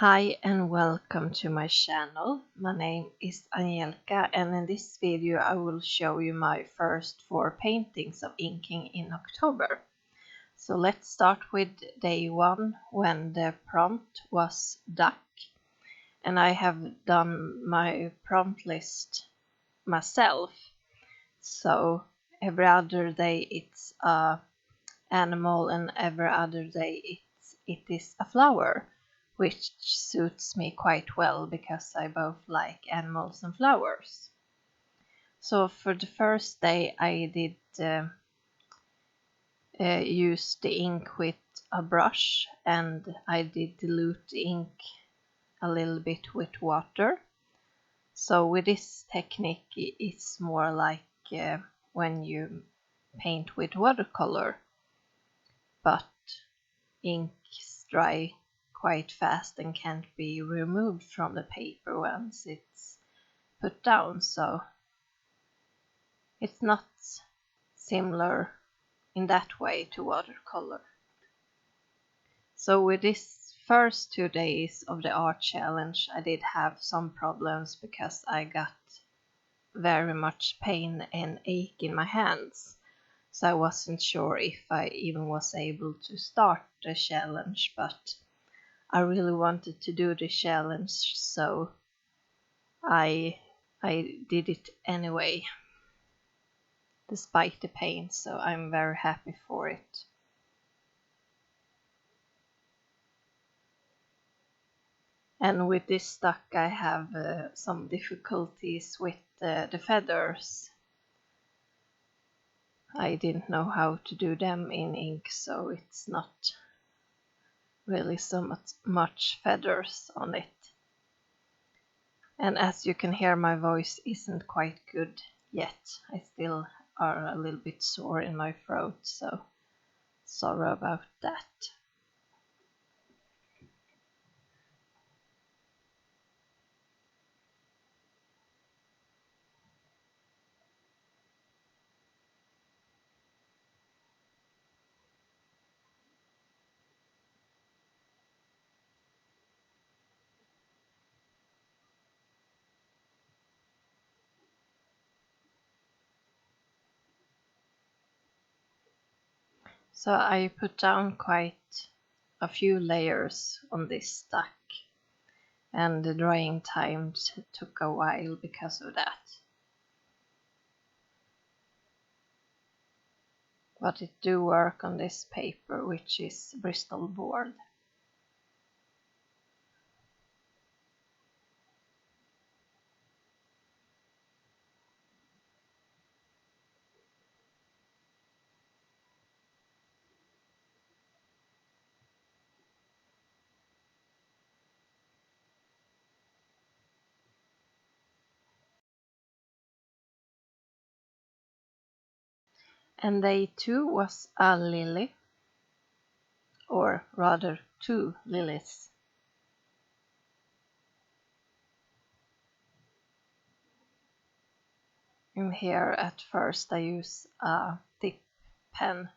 Hi and welcome to my channel. My name is Angelica, and in this video I will show you my first 4 paintings of inking in October. So let's start with day 1 when the prompt was duck, and I have done my prompt list myself. So every other day it's a animal and every other day it is a flower, which suits me quite well because I both like animals and flowers. So for the first day I did use the ink with a brush, and I did dilute the ink a little bit with water. So with this technique it's more like when you paint with watercolor, but inks dry quite fast and can't be removed from the paper once it's put down, so it's not similar in that way to watercolor. So with this first 2 days of the art challenge I did have some problems because I got very much pain and ache in my hands. So I wasn't sure if I even was able to start the challenge, but I really wanted to do the challenge, so I did it anyway, despite the pain, so I'm very happy for it. And with this duck I have some difficulties with the feathers. I didn't know how to do them in ink, so it's not really so much feathers on it. And as you can hear, my voice isn't quite good yet. I still are a little bit sore in my throat, so sorry about that. So I put down quite a few layers on this duck, and the drying time took a while because of that. But it do work on this paper, which is Bristol board. And day 2 was a lily, or rather 2 lilies. And here at first I use a dip pen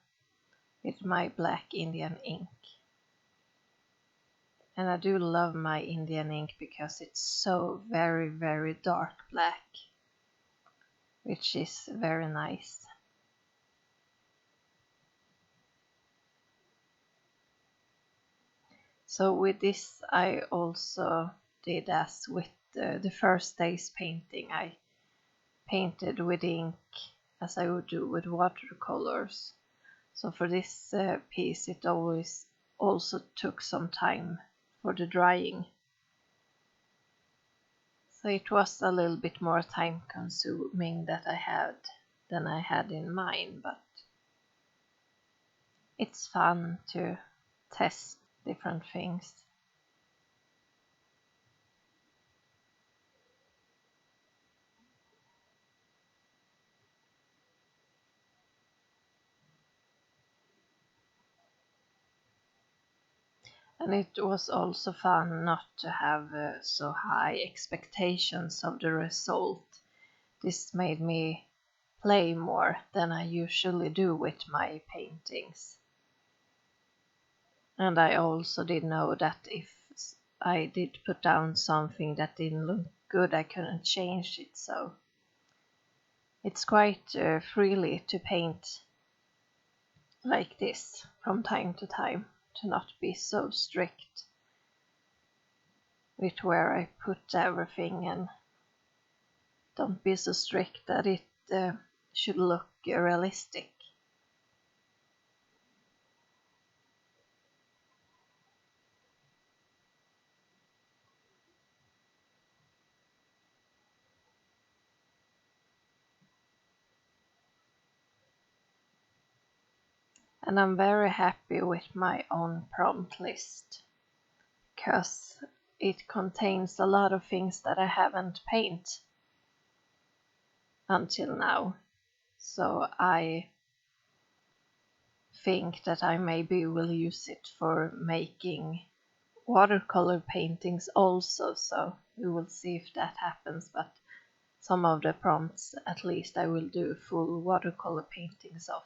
with my black Indian ink. And I do love my Indian ink because it's so very, very dark black, which is very nice. So with this I also did as with the first day's painting. I painted with ink as I would do with watercolors. So for this piece it always also took some time for the drying. So it was a little bit more time consuming than I had in mind, but it's fun to test different things. And it was also fun not to have so high expectations of the result. This made me play more than I usually do with my paintings. And I also did know that if I did put down something that didn't look good, I couldn't change it, so it's quite freely to paint like this from time to time, to not be so strict with where I put everything, and don't be so strict that it should look realistic. And I'm very happy with my own prompt list, because it contains a lot of things that I haven't painted until now. So I think that I maybe will use it for making watercolor paintings also, so we will see if that happens. But some of the prompts, at least, I will do full watercolor paintings of.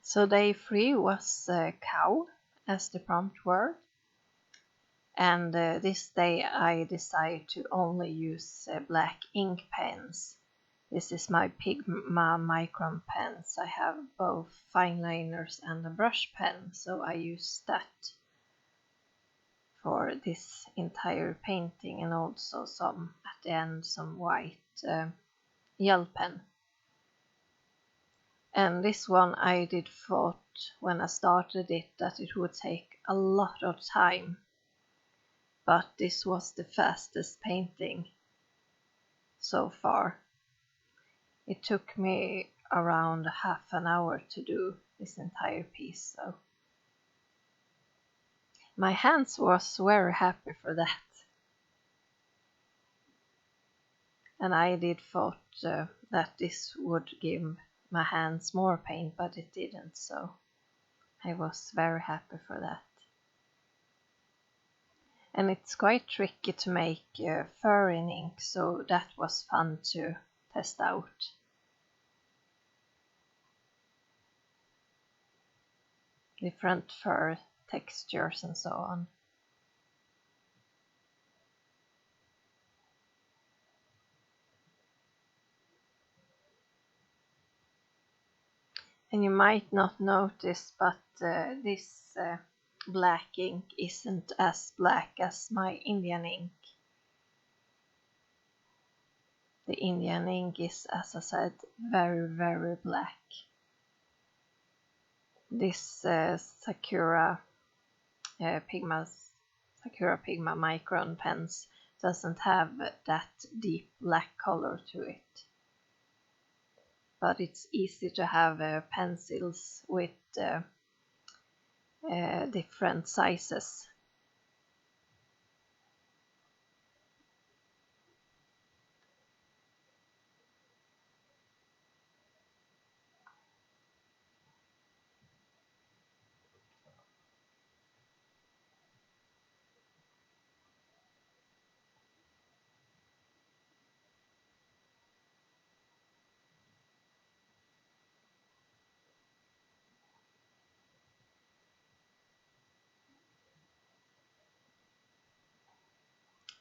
So day 3 was cow as the prompt word, and this day I decided to only use black ink pens. This is my Pigma Micron pens. I have both fine liners and a brush pen, so I use that for this entire painting, and also some at the end, some white gel pen. And this one I did thought when I started it that it would take a lot of time, but this was the fastest painting so far. It took me around half an hour to do this entire piece, so my hands was very happy for that. And I did thought that this would give my hands more paint, but it didn't, so I was very happy for that. And it's quite tricky to make fur in ink, so that was fun to test out. Different fur textures and so on. And you might not notice, but this black ink isn't as black as my Indian ink. The Indian ink is, as I said, very, very black. This Pigma Micron pens doesn't have that deep black color to it. But it's easy to have pencils with different sizes.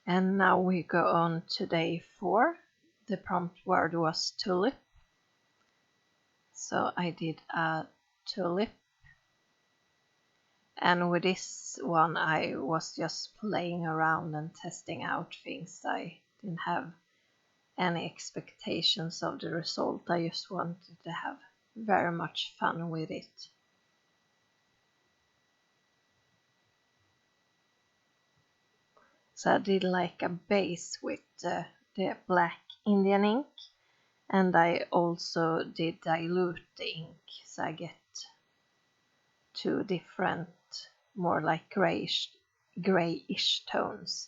And now we go on to day 4. The prompt word was tulip. So I did a tulip. And with this one I was just playing around and testing out things. I didn't have any expectations of the result. I just wanted to have very much fun with it. So I did like a base with the black Indian ink, and I also did dilute the ink, so I get 2 different, more like grayish tones.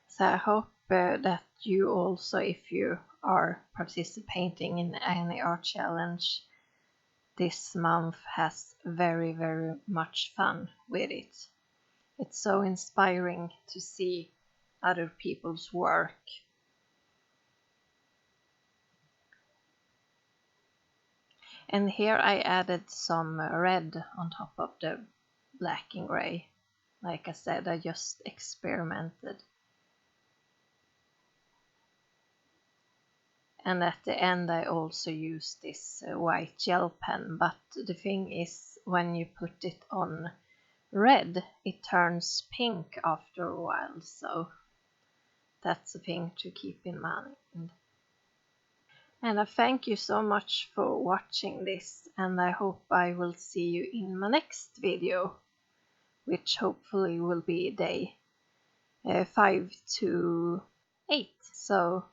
So I hope that you also, if you are participating in any art challenge this month, has very, very much fun with it. It's so inspiring to see other people's work. And here I added some red on top of the black and gray. Like I said, I just experimented. And at the end I also used this white gel pen, but the thing is, when you put it on red, it turns pink after a while, so that's a thing to keep in mind. And I thank you so much for watching this, and I hope I will see you in my next video, which hopefully will be day 5 to 8. So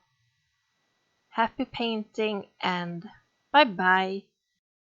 happy painting and bye bye!